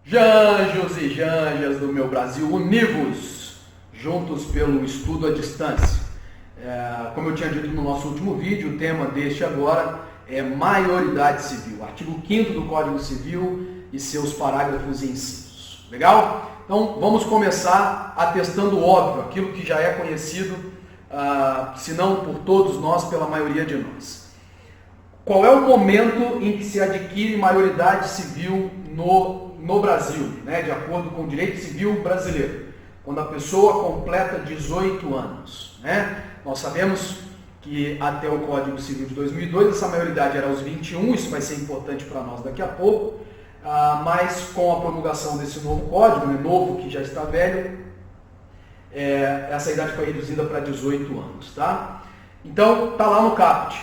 Janjos e janjas do meu Brasil, univos juntos pelo estudo à distância. Como eu tinha dito no nosso último vídeo, o tema deste agora é maioridade civil, artigo 5º do Código Civil e seus parágrafos e incisos. Legal? Então vamos começar atestando o óbvio, aquilo que já é conhecido, se não por todos nós, pela maioria de nós. Qual é o momento em que se adquire maioridade civil no Brasil, né, de acordo com o direito civil brasileiro? Quando a pessoa completa 18 anos. Né? Nós sabemos que até o Código Civil de 2002 essa maioridade era aos 21, isso vai ser importante para nós daqui a pouco, mas com a promulgação desse novo código, né, novo que já está velho, essa idade foi reduzida para 18 anos. Tá? Então, está lá no caput.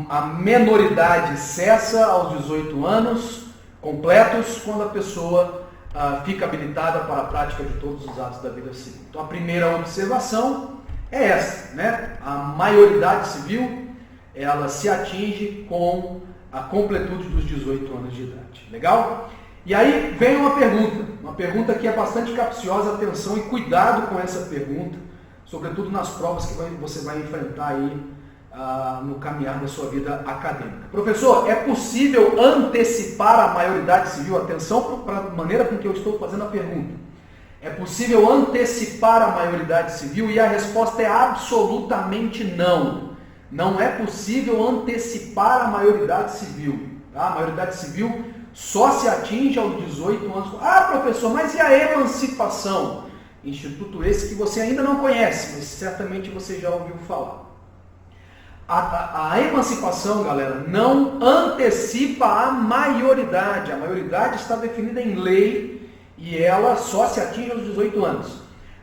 A menoridade cessa aos 18 anos completos quando a pessoa fica habilitada para a prática de todos os atos da vida civil. Então a primeira observação é essa, né? A maioridade civil, ela se atinge com a completude dos 18 anos de idade. Legal? E aí vem uma pergunta que é bastante capciosa, atenção e cuidado com essa pergunta, sobretudo nas provas que você vai enfrentar aí no caminhar da sua vida acadêmica. Professor, é possível antecipar a maioridade civil? Atenção para a maneira com que eu estou fazendo a pergunta. É possível antecipar a maioridade civil? E a resposta é absolutamente não. Não é possível antecipar a maioridade civil. Tá? A maioridade civil só se atinge aos 18 anos. Professor, mas e a emancipação? Instituto esse que você ainda não conhece, mas certamente você já ouviu falar. A emancipação, galera, não antecipa a maioridade. A maioridade está definida em lei e ela só se atinge aos 18 anos.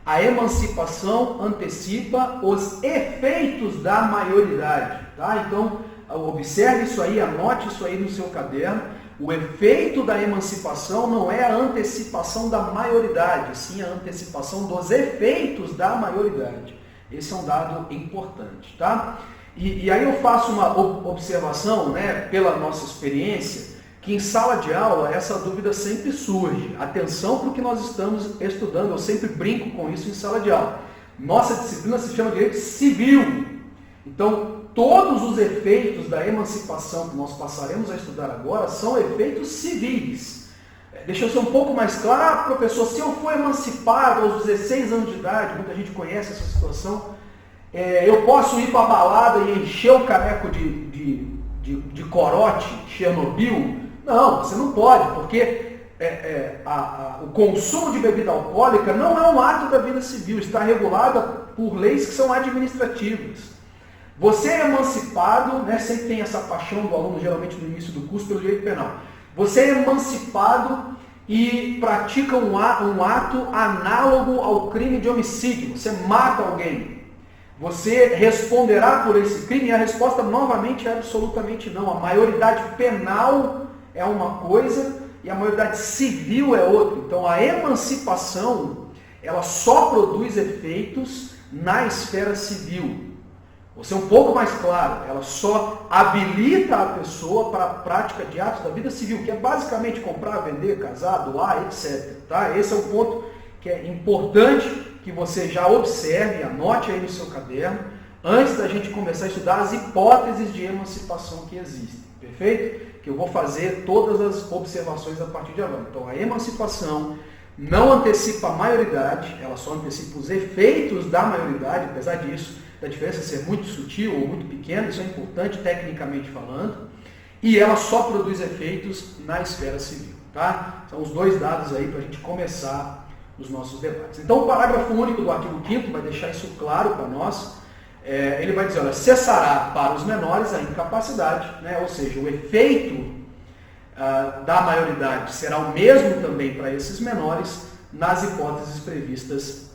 A emancipação antecipa os efeitos da maioridade. Tá? Então, observe isso aí, anote isso aí no seu caderno. O efeito da emancipação não é a antecipação da maioridade, sim a antecipação dos efeitos da maioridade. Esse é um dado importante, tá? E aí eu faço uma observação, né, pela nossa experiência, que em sala de aula essa dúvida sempre surge. Atenção para o que nós estamos estudando, eu sempre brinco com isso em sala de aula. Nossa disciplina se chama Direito Civil. Então, todos os efeitos da emancipação que nós passaremos a estudar agora são efeitos civis. Deixa eu ser um pouco mais claro, professor, se eu for emancipado aos 16 anos de idade, muita gente conhece essa situação, eu posso ir para a balada e encher o caneco de corote, Chernobyl? Não, você não pode, porque o consumo de bebida alcoólica não é um ato da vida civil, está regulada por leis que são administrativas. Você é emancipado, né, sempre tem essa paixão do aluno, geralmente no início do curso, pelo direito penal. Você é emancipado e pratica um ato análogo ao crime de homicídio, você mata alguém. Você responderá por esse crime? E a resposta novamente é absolutamente não. A maioridade penal é uma coisa e a maioridade civil é outra. Então a emancipação, ela só produz efeitos na esfera civil. Vou ser um pouco mais claro, ela só habilita a pessoa para a prática de atos da vida civil, que é basicamente comprar, vender, casar, doar, etc. Tá? Esse é um ponto que é importante que você já observe, anote aí no seu caderno, antes da gente começar a estudar as hipóteses de emancipação que existem, perfeito? Que eu vou fazer todas as observações a partir de agora. Então, a emancipação não antecipa a maioridade, ela só antecipa os efeitos da maioridade, apesar disso, da diferença ser muito sutil ou muito pequena, isso é importante tecnicamente falando, e ela só produz efeitos na esfera civil, tá? São os dois dados aí para a gente começar os nossos debates. Então, o parágrafo único do artigo 5º vai deixar isso claro para nós. Ele vai dizer, olha, cessará para os menores a incapacidade, né? Ou seja, o efeito da maioridade será o mesmo também para esses menores nas hipóteses previstas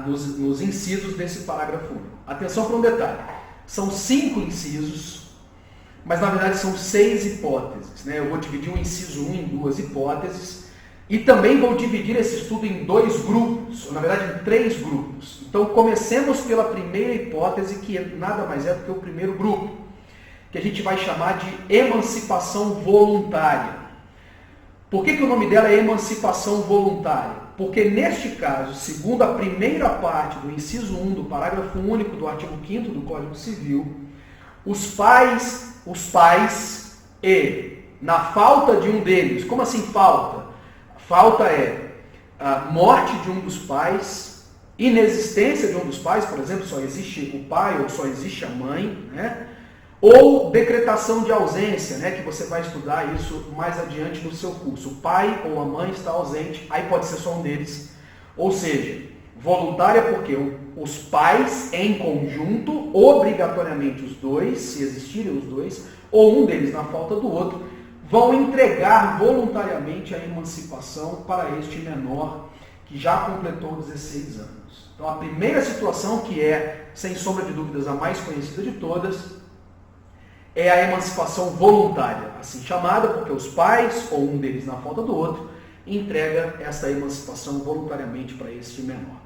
nos incisos desse parágrafo único. Atenção para um detalhe, são 5 incisos, mas na verdade são 6 hipóteses, né? Eu vou dividir o inciso 1 em 2 hipóteses e também vou dividir esse estudo em 2 grupos, ou na verdade em 3 grupos. Então comecemos pela primeira hipótese, que nada mais é do que o primeiro grupo, que a gente vai chamar de emancipação voluntária. Por que o nome dela é emancipação voluntária? Porque neste caso, segundo a primeira parte do inciso 1 do parágrafo único do artigo 5º do Código Civil, os pais e, na falta de um deles, como assim falta? Falta é a morte de um dos pais, inexistência de um dos pais, por exemplo, só existe o pai ou só existe a mãe, né? Ou decretação de ausência, né, que você vai estudar isso mais adiante no seu curso. O pai ou a mãe está ausente, aí pode ser só um deles. Ou seja, voluntária porque os pais em conjunto, obrigatoriamente os dois, se existirem os dois, ou um deles na falta do outro, vão entregar voluntariamente a emancipação para este menor que já completou 16 anos. Então a primeira situação, que é, sem sombra de dúvidas, a mais conhecida de todas, é a emancipação voluntária, assim chamada, porque os pais, ou um deles na falta do outro, entrega essa emancipação voluntariamente para este menor.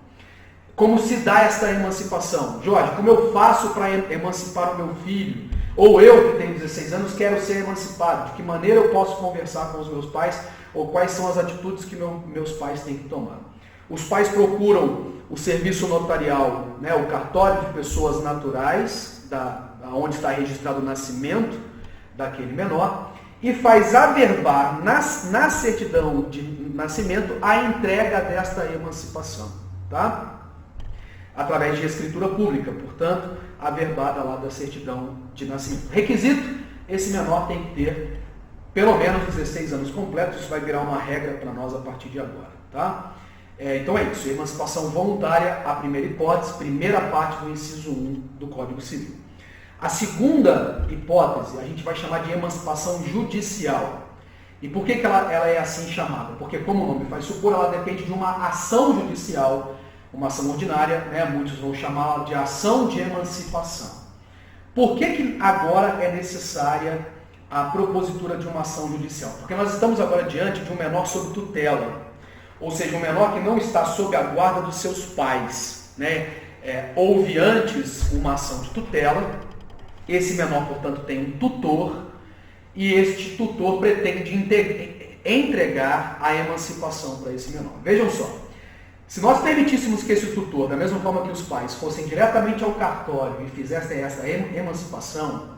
Como se dá esta emancipação? Jorge, como eu faço para emancipar o meu filho? Ou eu, que tenho 16 anos, quero ser emancipado. De que maneira eu posso conversar com os meus pais? Ou quais são as atitudes que meus pais têm que tomar? Os pais procuram o serviço notarial, né, o cartório de pessoas naturais, onde está registrado o nascimento daquele menor, e faz averbar na certidão de nascimento a entrega desta emancipação, tá? Através de escritura pública, portanto, averbada lá da certidão de nascimento. Requisito: esse menor tem que ter pelo menos 16 anos completos. Isso vai virar uma regra para nós a partir de agora, tá? Então é isso, emancipação voluntária, a primeira hipótese, primeira parte do inciso 1 do Código Civil. A segunda hipótese a gente vai chamar de emancipação judicial. E por que ela é assim chamada? Porque, como o nome faz supor, ela depende de uma ação judicial, uma ação ordinária, né? Muitos vão chamá-la de ação de emancipação. Por que agora é necessária a propositura de uma ação judicial? Porque nós estamos agora diante de um menor sob tutela, ou seja, um menor que não está sob a guarda dos seus pais, né? Houve antes uma ação de tutela, esse menor, portanto, tem um tutor, e este tutor pretende entregar a emancipação para esse menor. Vejam só, se nós permitíssemos que esse tutor, da mesma forma que os pais, fossem diretamente ao cartório e fizessem essa emancipação,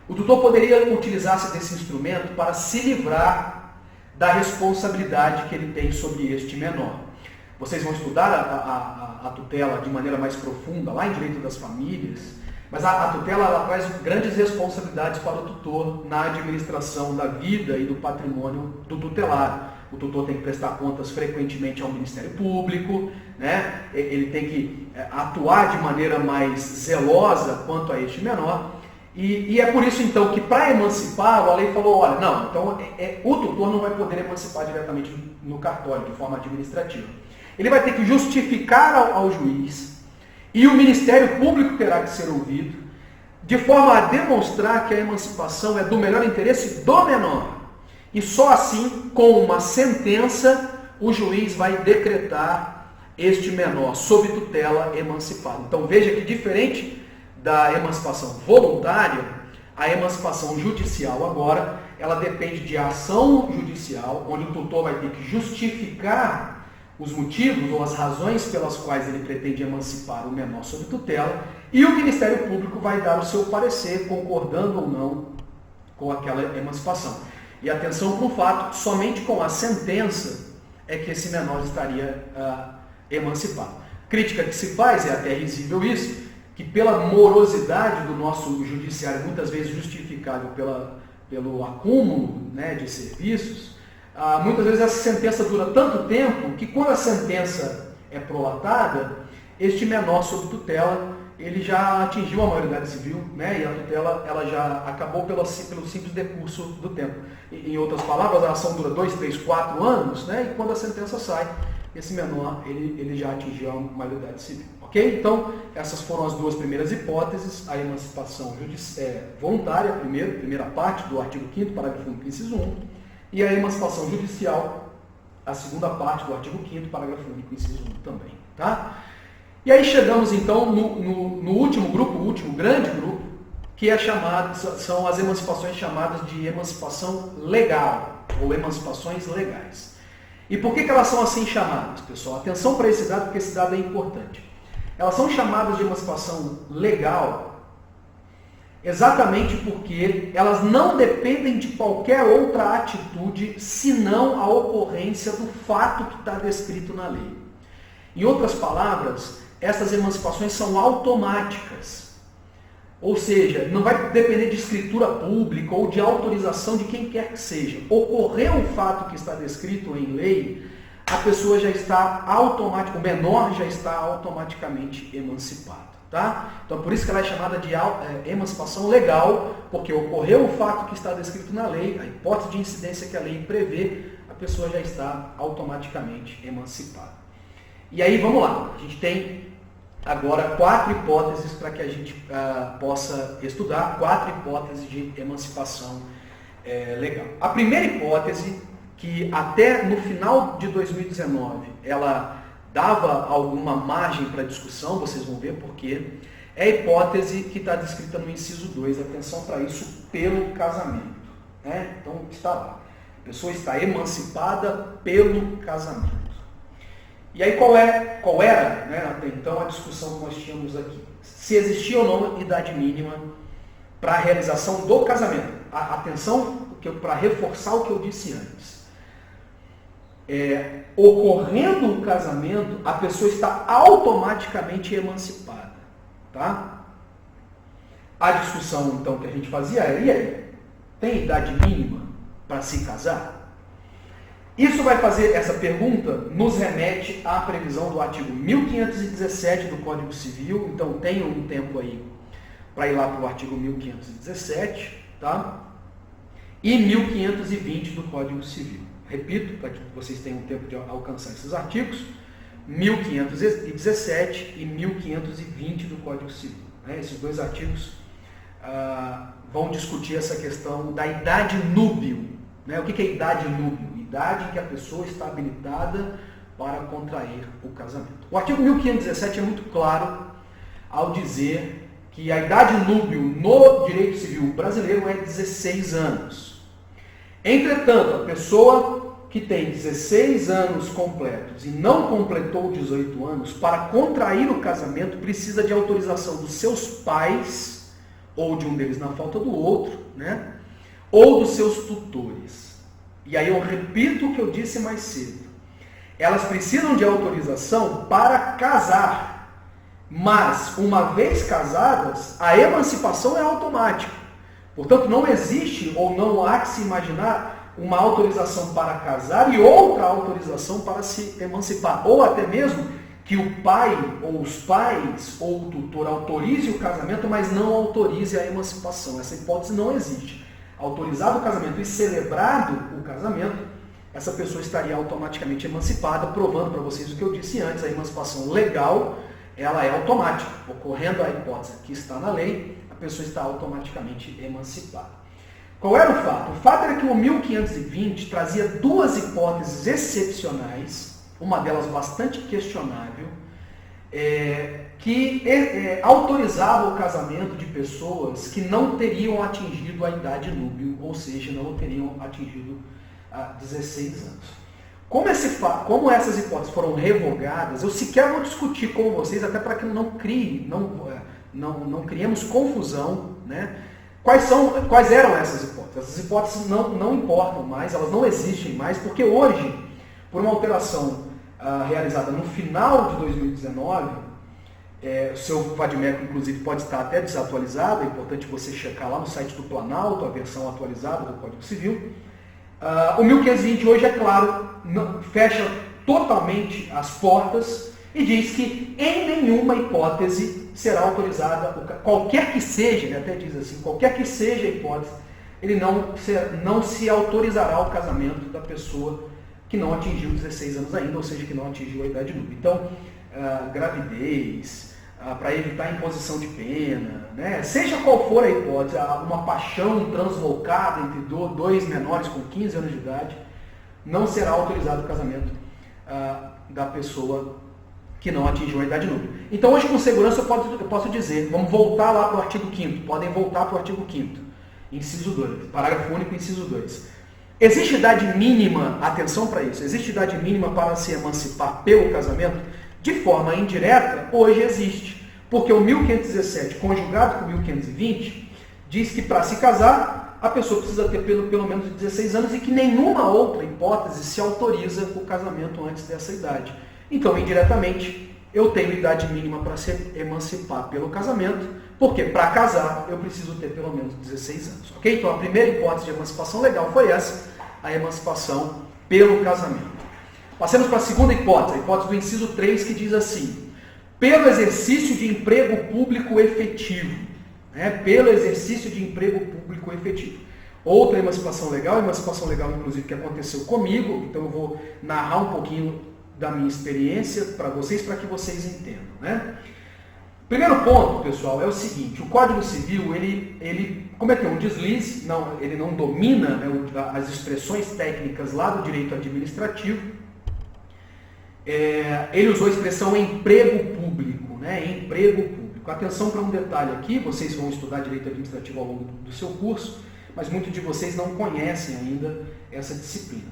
o tutor poderia utilizar-se desse instrumento para se livrar da responsabilidade que ele tem sobre este menor. Vocês vão estudar a tutela de maneira mais profunda lá em Direito das Famílias, mas a tutela ela traz grandes responsabilidades para o tutor na administração da vida e do patrimônio do tutelado. O tutor tem que prestar contas frequentemente ao Ministério Público, né? Ele tem que atuar de maneira mais zelosa quanto a este menor. E é por isso, então, que para emancipá-lo, a lei falou, olha, não, então o tutor não vai poder emancipar diretamente no cartório, de forma administrativa. Ele vai ter que justificar ao juiz, e o Ministério Público terá que ser ouvido, de forma a demonstrar que a emancipação é do melhor interesse do menor. E só assim, com uma sentença, o juiz vai decretar este menor, sob tutela, emancipado. Então veja que, diferente da emancipação voluntária, a emancipação judicial agora, ela depende de ação judicial, onde o tutor vai ter que justificar os motivos ou as razões pelas quais ele pretende emancipar o menor sob tutela, e o Ministério Público vai dar o seu parecer, concordando ou não com aquela emancipação. E atenção para o fato, somente com a sentença é que esse menor estaria emancipado. Crítica que se faz, é até risível isso, que pela morosidade do nosso judiciário, muitas vezes justificável pelo acúmulo, né, de serviços, muitas vezes essa sentença dura tanto tempo que, quando a sentença é prolatada, este menor sob tutela, ele já atingiu a maioridade civil, né, e a tutela ela já acabou pelo simples decurso do tempo. Em outras palavras, a ação dura 2, 3, 4 anos, né, e quando a sentença sai, esse menor ele já atingiu a maioridade civil. Ok? Então, essas foram as duas primeiras hipóteses, a emancipação voluntária, primeira parte do artigo 5º, parágrafo único, inciso 1, e a emancipação judicial, a segunda parte do artigo 5º, parágrafo único, inciso 1 também. Tá? E aí chegamos então no último grupo, o último grande grupo, que são as emancipações chamadas de emancipação legal, ou emancipações legais. E por que elas são assim chamadas, pessoal? Atenção para esse dado, porque esse dado é importante. Elas são chamadas de emancipação legal exatamente porque elas não dependem de qualquer outra atitude senão a ocorrência do fato que está descrito na lei. Em outras palavras, essas emancipações são automáticas. Ou seja, não vai depender de escritura pública ou de autorização de quem quer que seja. Ocorreu o fato que está descrito em lei, a pessoa já está o menor já está automaticamente emancipado. Tá? Então, por isso que ela é chamada de emancipação legal, porque ocorreu o fato que está descrito na lei, a hipótese de incidência que a lei prevê, a pessoa já está automaticamente emancipada. E aí, vamos lá. A gente tem agora 4 hipóteses para que a gente possa estudar, 4 hipóteses de emancipação legal. A primeira hipótese, que até no final de 2019 ela dava alguma margem para discussão, vocês vão ver por quê, é a hipótese que está descrita no inciso 2, atenção para isso, pelo casamento. Né? Então está lá, a pessoa está emancipada pelo casamento. E aí qual era, né, até então, a discussão que nós tínhamos aqui? Se existia ou não idade mínima para a realização do casamento. Atenção, para reforçar o que eu disse antes. Ocorrendo o casamento, a pessoa está automaticamente emancipada. Tá? A discussão, então, que a gente fazia era, e aí, tem idade mínima para se casar? Isso vai fazer, essa pergunta nos remete à previsão do artigo 1517 do Código Civil, então tenha um tempo aí para ir lá para o artigo 1517, tá? E 1520 do Código Civil. Repito, para que vocês tenham tempo de alcançar esses artigos, 1517 e 1520 do Código Civil. Né? Esses dois artigos vão discutir essa questão da idade núbil. Né? O que é idade núbil? Idade em que a pessoa está habilitada para contrair o casamento. O artigo 1517 é muito claro ao dizer que a idade núbil no direito civil brasileiro é 16 anos. Entretanto, a pessoa que tem 16 anos completos e não completou 18 anos, para contrair o casamento, precisa de autorização dos seus pais, ou de um deles na falta do outro, né? Ou dos seus tutores. E aí eu repito o que eu disse mais cedo. Elas precisam de autorização para casar. Mas, uma vez casadas, a emancipação é automática. Portanto, não existe ou não há que se imaginar uma autorização para casar e outra autorização para se emancipar. Ou até mesmo que o pai, ou os pais, ou o tutor autorize o casamento, mas não autorize a emancipação. Essa hipótese não existe. Autorizado o casamento e celebrado o casamento, essa pessoa estaria automaticamente emancipada, provando para vocês o que eu disse antes, a emancipação legal, ela é automática. Ocorrendo a hipótese que está na lei, a pessoa está automaticamente emancipada. Qual era o fato? O fato era que o 1520 trazia duas hipóteses excepcionais, uma delas bastante questionável, que autorizava o casamento de pessoas que não teriam atingido a idade núbil, ou seja, não teriam atingido 16 anos. Como essas hipóteses foram revogadas, eu sequer vou discutir com vocês, até para que não criemos confusão, né? Quais eram essas hipóteses? Essas hipóteses não importam mais, elas não existem mais, porque hoje, por uma alteração realizada no final de 2019, o seu vadimécum, inclusive, pode estar até desatualizado, é importante você checar lá no site do Planalto, a versão atualizada do Código Civil. O 1520 hoje, é claro, fecha totalmente as portas e diz que em nenhuma hipótese será autorizada, qualquer que seja, ele até diz assim, qualquer que seja a hipótese, ele não se autorizará o casamento da pessoa que não atingiu 16 anos ainda, ou seja, que não atingiu a idade núbil. Então, gravidez, para evitar imposição de pena, né? Seja qual for a hipótese, uma paixão translocada entre dois menores com 15 anos de idade, não será autorizado o casamento da pessoa que não atingiu a idade núclea. Então hoje com segurança eu posso dizer, vamos voltar lá para o artigo 5º, podem voltar para o artigo 5º, inciso 2, parágrafo único, inciso 2. Existe idade mínima, atenção para isso, existe idade mínima para se emancipar pelo casamento? De forma indireta, hoje existe, porque o 1517, conjugado com o 1520, diz que para se casar, a pessoa precisa ter pelo menos 16 anos e que nenhuma outra hipótese se autoriza o casamento antes dessa idade. Então, indiretamente, eu tenho idade mínima para se emancipar pelo casamento, porque para casar eu preciso ter pelo menos 16 anos. Ok? Então, a primeira hipótese de emancipação legal foi essa, a emancipação pelo casamento. Passemos para a segunda hipótese, a hipótese do inciso 3, que diz assim: pelo exercício de emprego público efetivo. Pelo exercício de emprego público efetivo. Outra emancipação legal, inclusive que aconteceu comigo, então eu vou narrar um pouquinho da minha experiência para que vocês entendam. Né? Primeiro ponto, pessoal, é o seguinte: o Código Civil ele cometeu um deslize, ele não domina, né, as expressões técnicas lá do direito administrativo. Ele usou a expressão emprego público, né? Emprego público. Atenção para um detalhe aqui, vocês vão estudar direito administrativo ao longo do seu curso, mas muitos de vocês não conhecem ainda essa disciplina.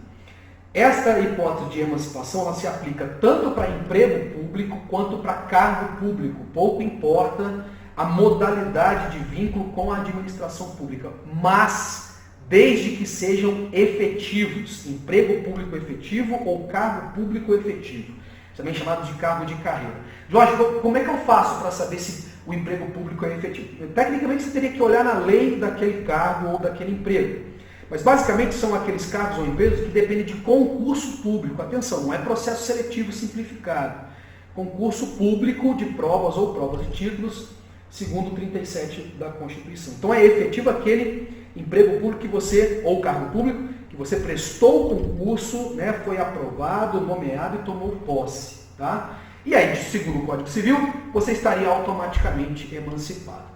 Esta hipótese de emancipação ela se aplica tanto para emprego público quanto para cargo público. Pouco importa a modalidade de vínculo com a administração pública, mas desde que sejam efetivos, emprego público efetivo ou cargo público efetivo, também chamado de cargo de carreira. Jorge, como é que eu faço para saber se o emprego público é efetivo? Tecnicamente você teria que olhar na lei daquele cargo ou daquele emprego. Mas basicamente são aqueles cargos ou empregos que dependem de concurso público. Atenção, não é processo seletivo simplificado. Concurso público de provas ou provas de títulos, segundo o 37 da Constituição. Então é efetivo aquele emprego público que você, ou cargo público, que você prestou o concurso, né, foi aprovado, nomeado e tomou posse. Tá? E aí, segundo o Código Civil, você estaria automaticamente emancipado.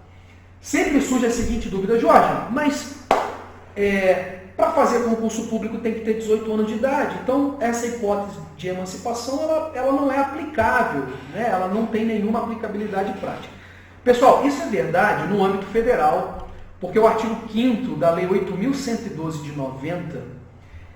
Sempre surge a seguinte dúvida: Jorge, mas para fazer concurso público tem que ter 18 anos de idade, então essa hipótese de emancipação ela não é aplicável, né? Ela não tem nenhuma aplicabilidade prática. Pessoal, isso é verdade no âmbito federal, porque o artigo 5º da Lei 8.112 de 90,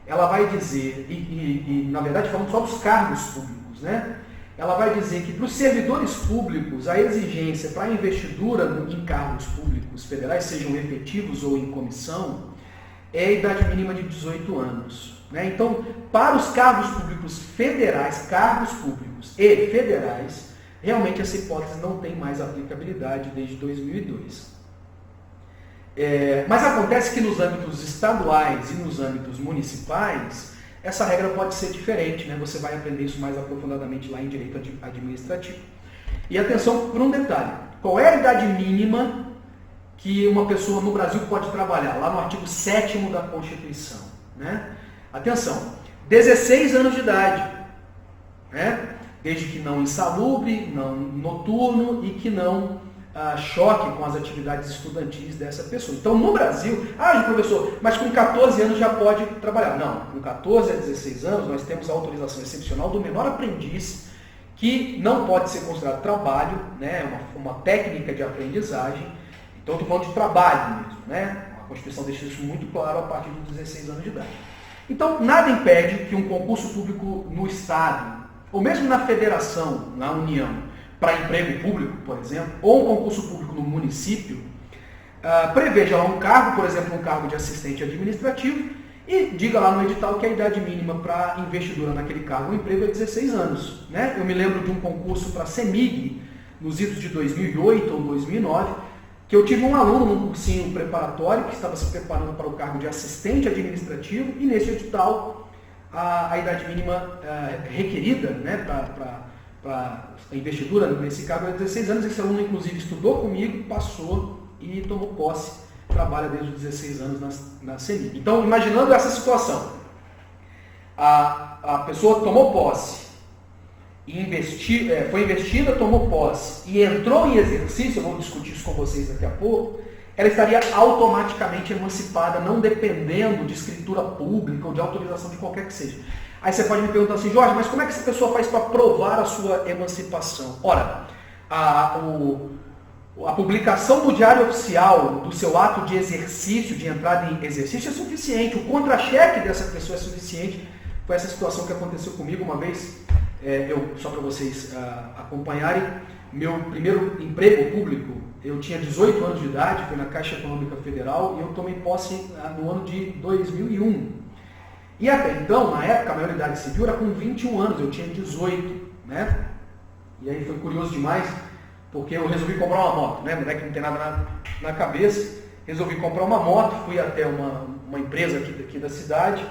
ela vai dizer, e na verdade falando só dos cargos públicos, né? Ela vai dizer que para os servidores públicos a exigência para a investidura em cargos públicos federais, sejam efetivos ou em comissão, é a idade mínima de 18 anos. Né? Então, para os cargos públicos federais, realmente essa hipótese não tem mais aplicabilidade desde 2002. Mas acontece que nos âmbitos estaduais e nos âmbitos municipais, essa regra pode ser diferente, né? Você vai aprender isso mais aprofundadamente lá em direito administrativo. E atenção por um detalhe: qual é a idade mínima que uma pessoa no Brasil pode trabalhar? Lá no artigo 7º da Constituição. Né? Atenção, 16 anos de idade, né? Desde que não insalubre, não noturno e que não choque com as atividades estudantis dessa pessoa. Então, no Brasil, professor, mas com 14 anos já pode trabalhar. Não, com 14 a 16 anos nós temos a autorização excepcional do menor aprendiz, que não pode ser considerado trabalho, né? Uma técnica de aprendizagem. Então, estou falando de trabalho mesmo, né? A Constituição deixa isso muito claro a partir dos 16 anos de idade. Então, nada impede que um concurso público no Estado, ou mesmo na Federação, na União, para emprego público, por exemplo, ou um concurso público no município, preveja lá um cargo, por exemplo, um cargo de assistente administrativo, e diga lá no edital que a idade mínima para investidura naquele cargo ou emprego é 16 anos. Né? Eu me lembro de um concurso para a CEMIG, nos idos de 2008 ou 2009, que eu tive um aluno num cursinho preparatório que estava se preparando para o cargo de assistente administrativo, e nesse edital a idade mínima requerida, né, para a investidura nesse cargo é 16 anos. Esse aluno, inclusive, estudou comigo, passou e tomou posse, trabalha desde os 16 anos na CEMIG. Então, imaginando essa situação, a pessoa tomou posse foi investida, tomou posse e entrou em exercício, eu vou discutir isso com vocês daqui a pouco, ela estaria automaticamente emancipada, não dependendo de escritura pública ou de autorização de qualquer que seja. Aí você pode me perguntar assim, Jorge, mas como é que essa pessoa faz para provar a sua emancipação? Ora, a publicação no Diário Oficial do seu ato de exercício, de entrada em exercício, é suficiente. O contra-cheque dessa pessoa é suficiente. Foi essa situação que aconteceu comigo uma vez, só para vocês acompanharem. Meu primeiro emprego público, eu tinha 18 anos de idade, foi na Caixa Econômica Federal, e eu tomei posse no ano de 2001. E até então, na época, a maioridade civil era com 21 anos, eu tinha 18, né? E aí foi curioso demais, porque eu resolvi comprar uma moto, né? Moleque não tem nada na cabeça, resolvi comprar uma moto, fui até uma empresa aqui da cidade,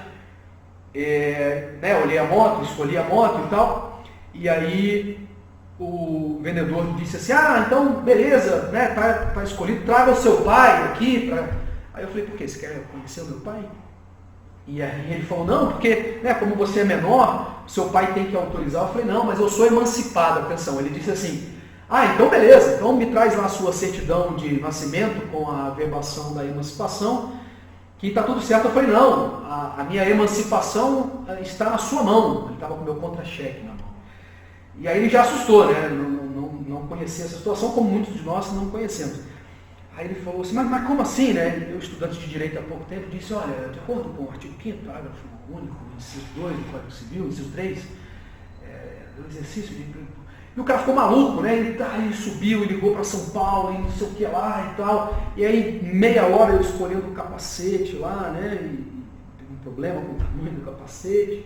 olhei a moto, escolhi a moto e tal, e aí o vendedor disse assim, então beleza, né? Tá escolhido, traga o seu pai aqui. Aí eu falei, por quê? Você quer conhecer o meu pai? E aí ele falou, não, porque como você é menor, seu pai tem que autorizar. Eu falei, não, mas eu sou emancipado, atenção. Ele disse assim, então beleza, então me traz lá a sua certidão de nascimento com a verbação da emancipação, que está tudo certo. Eu falei, não, a minha emancipação está na sua mão. Ele estava com o meu contra-cheque na mão. E aí ele já assustou, né? Não conhecia essa situação, como muitos de nós não conhecemos. Aí ele falou assim, mas como assim, né? Eu, estudante de Direito há pouco tempo, disse, olha, de acordo com o artigo 5º, parágrafo único, inciso 2 do Código Civil, inciso 3, do exercício de... E o cara ficou maluco, né? Ele subiu, ele ligou para São Paulo, e não sei o que lá e tal. E aí, meia hora eu escolhendo o capacete lá, né? E teve um problema com o tamanho do capacete.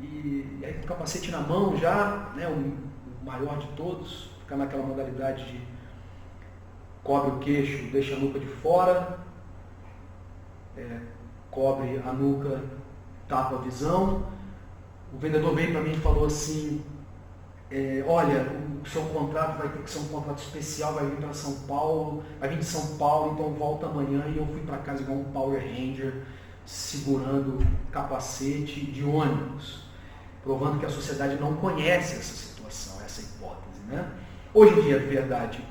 E aí com o capacete na mão já, né? O maior de todos, ficar naquela modalidade de cobre o queixo, deixa a nuca de fora, cobre a nuca, tapa a visão. O vendedor veio para mim e falou assim, olha, o seu contrato vai ter que ser um contrato especial, vai vir para São Paulo, vai vir de São Paulo, então volta amanhã. E eu fui para casa igual um Power Ranger, segurando capacete de ônibus, provando que a sociedade não conhece essa situação, essa hipótese, né? Hoje em dia, de verdade,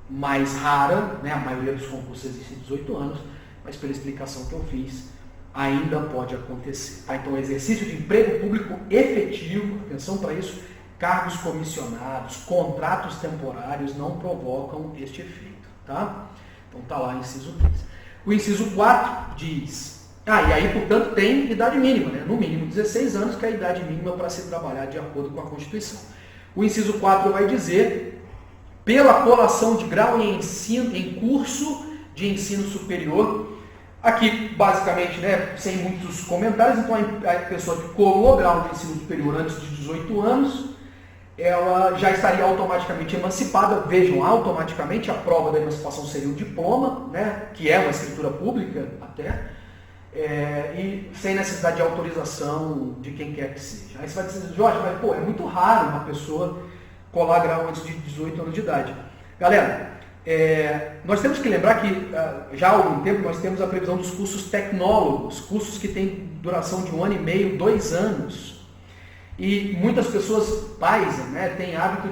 mais rara, né? A maioria dos concursos existe 18 anos, mas pela explicação que eu fiz, ainda pode acontecer. Então, exercício de emprego público efetivo, atenção para isso, cargos comissionados, contratos temporários não provocam este efeito, tá? Então tá lá o inciso 3. O inciso 4 diz, e aí, portanto, tem idade mínima, né? No mínimo 16 anos, que é a idade mínima para se trabalhar de acordo com a Constituição. O inciso 4 vai dizer, pela colação de grau em curso de ensino superior. Aqui, basicamente, né, sem muitos comentários, então a pessoa que colou grau de ensino superior antes de 18 anos, ela já estaria automaticamente emancipada. Vejam, automaticamente a prova da emancipação seria o diploma, né, que é uma escritura pública até, e sem necessidade de autorização de quem quer que seja. Aí você vai dizer, Jorge, mas é muito raro uma pessoa colar grau antes de 18 anos de idade. Galera, nós temos que lembrar que já há algum tempo nós temos a previsão dos cursos tecnólogos, cursos que têm duração de 1 ano e meio, 2 anos. E muitas pessoas, pais, né, têm hábito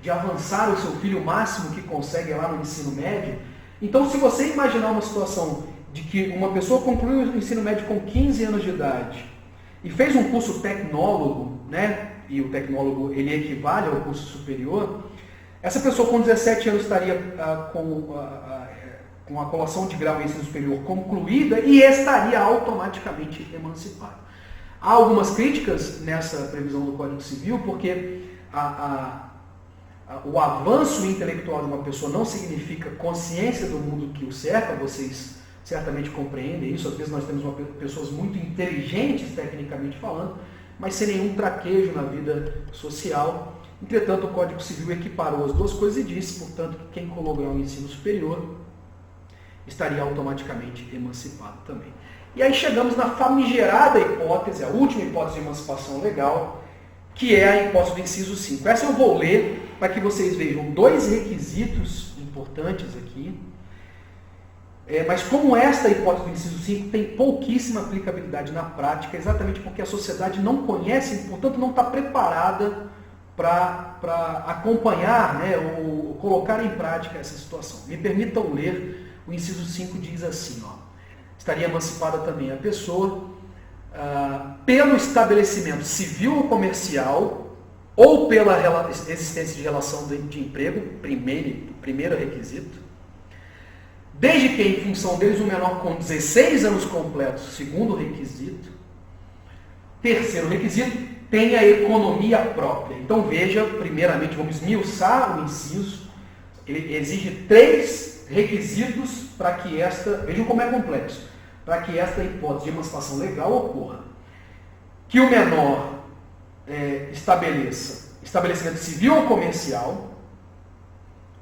de avançar o seu filho o máximo que consegue lá no ensino médio. Então, se você imaginar uma situação de que uma pessoa concluiu o ensino médio com 15 anos de idade e fez um curso tecnólogo, né, e o tecnólogo ele equivale ao curso superior, essa pessoa com 17 anos estaria com a colação de grau em ensino superior concluída e estaria automaticamente emancipada. Há algumas críticas nessa previsão do Código Civil, porque o avanço intelectual de uma pessoa não significa consciência do mundo que o cerca, vocês certamente compreendem isso. Às vezes nós temos pessoas muito inteligentes, tecnicamente falando, mas sem nenhum traquejo na vida social. Entretanto, o Código Civil equiparou as duas coisas e disse, portanto, que quem colou grau em ensino superior estaria automaticamente emancipado também. E aí chegamos na famigerada hipótese, a última hipótese de emancipação legal, que é a hipótese do inciso 5. Essa eu vou ler para que vocês vejam 2 requisitos importantes aqui. Mas como esta hipótese do inciso 5 tem pouquíssima aplicabilidade na prática, exatamente porque a sociedade não conhece e, portanto, não está preparada para acompanhar, né, ou colocar em prática essa situação. Me permitam ler, o inciso 5 diz assim, ó, estaria emancipada também a pessoa pelo estabelecimento civil ou comercial ou pela existência de relação de emprego, primeiro requisito, desde que em função deles o menor com 16 anos completos, segundo requisito, terceiro requisito, tenha economia própria. Então veja, primeiramente vamos esmiuçar o inciso, ele exige 3 requisitos para que vejam como é complexo, para que esta hipótese de emancipação legal ocorra. Que o menor estabeleça estabelecimento civil ou comercial,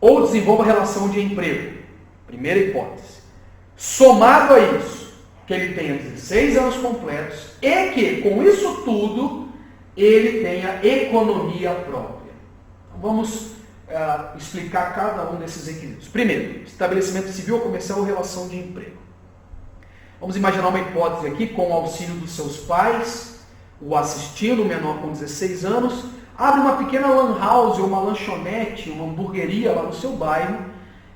ou desenvolva relação de emprego. Primeira hipótese. Somado a isso, que ele tenha 16 anos completos e que, com isso tudo, ele tenha economia própria. Então, vamos explicar cada um desses requisitos. Primeiro, estabelecimento civil ou comercial ou relação de emprego. Vamos imaginar uma hipótese aqui com o auxílio dos seus pais, o assistindo, o menor com 16 anos, abre uma pequena lan house ou uma lanchonete, uma hamburgueria lá no seu bairro,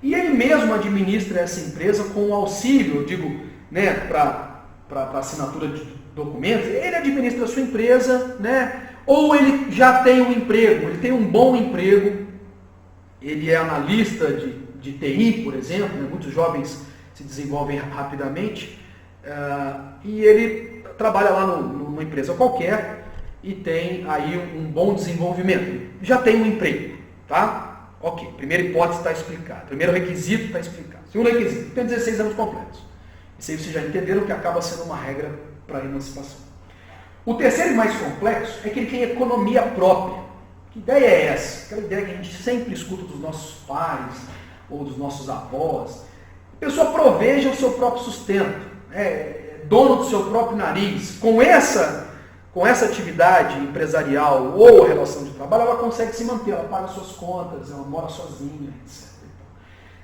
e ele mesmo administra essa empresa com o auxílio, eu digo, né, para assinatura de documentos, ele administra a sua empresa, né, ou ele já tem um emprego, ele tem um bom emprego, ele é analista de TI, por exemplo, né, muitos jovens se desenvolvem rapidamente, e ele trabalha lá numa empresa qualquer e tem aí um bom desenvolvimento. Já tem um emprego, tá? Ok, primeira hipótese está explicada. Primeiro requisito está explicado. Segundo requisito, tem 16 anos completos. Isso aí vocês já entenderam que acaba sendo uma regra para a emancipação. O terceiro e mais complexo é que ele tem economia própria. Que ideia é essa? Aquela ideia que a gente sempre escuta dos nossos pais ou dos nossos avós. A pessoa proveja o seu próprio sustento, é dono do seu próprio nariz. Com essa atividade empresarial ou relação de trabalho, ela consegue se manter, ela paga suas contas, ela mora sozinha, etc.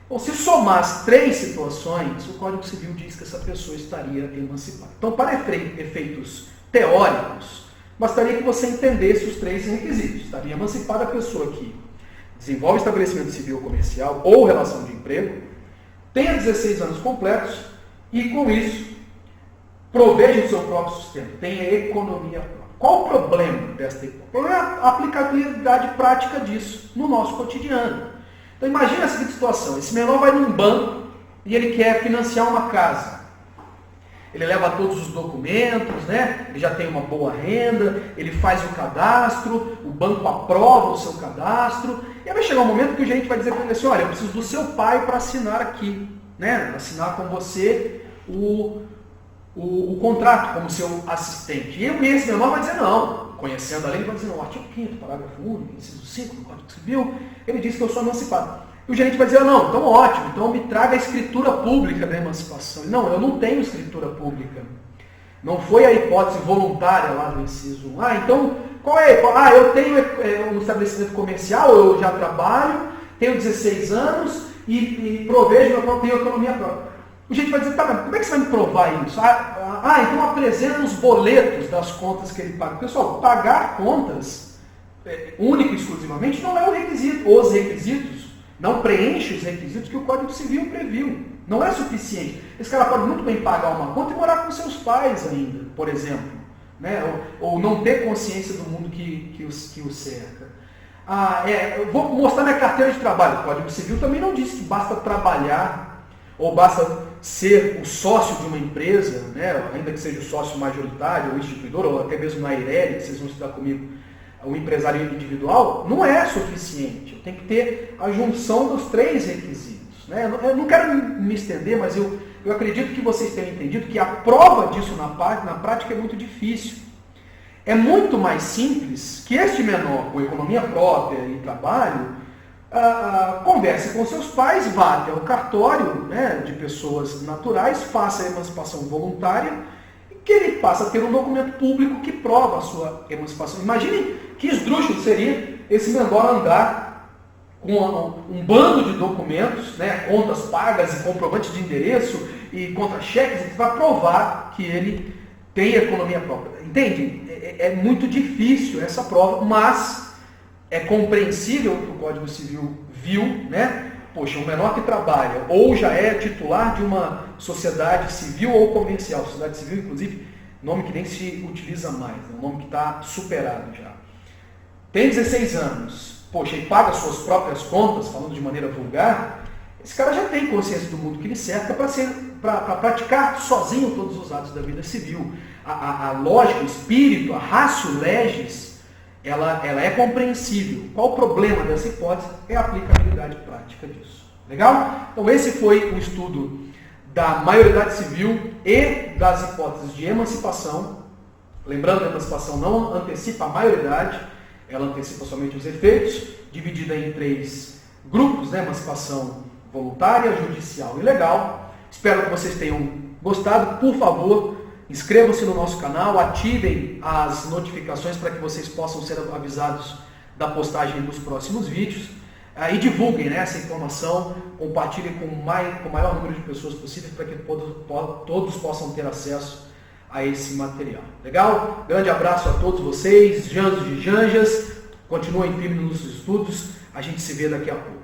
Bom, se somar as 3 situações, o Código Civil diz que essa pessoa estaria emancipada. Então, para efeitos teóricos, bastaria que você entendesse os 3 requisitos. Estaria emancipada a pessoa que desenvolve estabelecimento civil ou comercial ou relação de emprego, tenha 16 anos completos e, com isso, proveja o seu próprio sustento, tenha economia própria. Qual o problema desta hipótese? O problema é a aplicabilidade prática disso no nosso cotidiano. Então imagine a seguinte situação, esse menor vai num banco e ele quer financiar uma casa. Ele leva todos os documentos, né? Ele já tem uma boa renda, ele faz o cadastro, o banco aprova o seu cadastro, e aí vai chegar um momento que o gerente vai dizer para ele assim, olha, eu preciso do seu pai para assinar aqui, né? Assinar com você o contrato como seu assistente. E esse menor vai dizer não, conhecendo a lei, ele vai dizer não, artigo 5º, parágrafo único, inciso 5 do Código Civil, ele diz que eu sou emancipado. E o gerente vai dizer, não, então ótimo, então me traga a escritura pública da emancipação. Não, eu não tenho escritura pública. Não foi a hipótese voluntária lá do inciso 1. Então, qual é? Eu tenho um estabelecimento comercial, eu já trabalho, tenho 16 anos e provejo, eu tenho economia própria. O gente vai dizer, tá, mas como é que você vai me provar isso? Então apresenta os boletos das contas que ele paga. Pessoal, pagar contas, único e exclusivamente, não é o requisito. Os requisitos não preenche os requisitos que o Código Civil previu. Não é suficiente. Esse cara pode muito bem pagar uma conta e morar com seus pais ainda, por exemplo. Né? Ou não ter consciência do mundo que o cerca. Eu vou mostrar minha carteira de trabalho. O Código Civil também não diz que basta trabalhar ou basta ser o sócio de uma empresa, né? Ainda que seja o sócio majoritário ou instituidor, ou até mesmo na Eireli, que vocês vão estudar comigo, o empresário individual, não é suficiente. Eu tenho que ter a junção dos 3 requisitos. Né? Eu não quero me estender, mas eu acredito que vocês tenham entendido que a prova disso na prática é muito difícil. É muito mais simples que este menor, com economia própria e trabalho, converse com seus pais, vá até o cartório, né, de pessoas naturais, faça a emancipação voluntária, e que ele passa a ter um documento público que prova a sua emancipação. Imagine que esdrúxulo seria esse menor andar com um bando de documentos, né, contas pagas e comprovantes de endereço e contra-cheques para provar que ele tem economia própria. Entende? É muito difícil essa prova, mas é compreensível que o Código Civil viu, né? Poxa, um menor que trabalha ou já é titular de uma sociedade civil ou comercial, sociedade civil, inclusive, nome que nem se utiliza mais, é um nome que está superado já. Tem 16 anos, poxa, e paga suas próprias contas, falando de maneira vulgar, esse cara já tem consciência do mundo que lhe cerca para praticar sozinho todos os atos da vida civil. A lógica, o espírito, a ratio legis, ela é compreensível. Qual o problema dessa hipótese? É a aplicabilidade prática disso. Legal? Então esse foi o estudo da maioridade civil e das hipóteses de emancipação. Lembrando que a emancipação não antecipa a maioridade, ela antecipa somente os efeitos, dividida em 3 grupos, né? Emancipação voluntária, judicial e legal. Espero que vocês tenham gostado. Por favor, inscrevam-se no nosso canal, ativem as notificações para que vocês possam ser avisados da postagem dos próximos vídeos. E divulguem, né, essa informação, compartilhem com o maior número de pessoas possível para que todos possam ter acesso a esse material. Legal? Grande abraço a todos vocês, Janjos e Janjas. Continuem firmes nos estudos. A gente se vê daqui a pouco.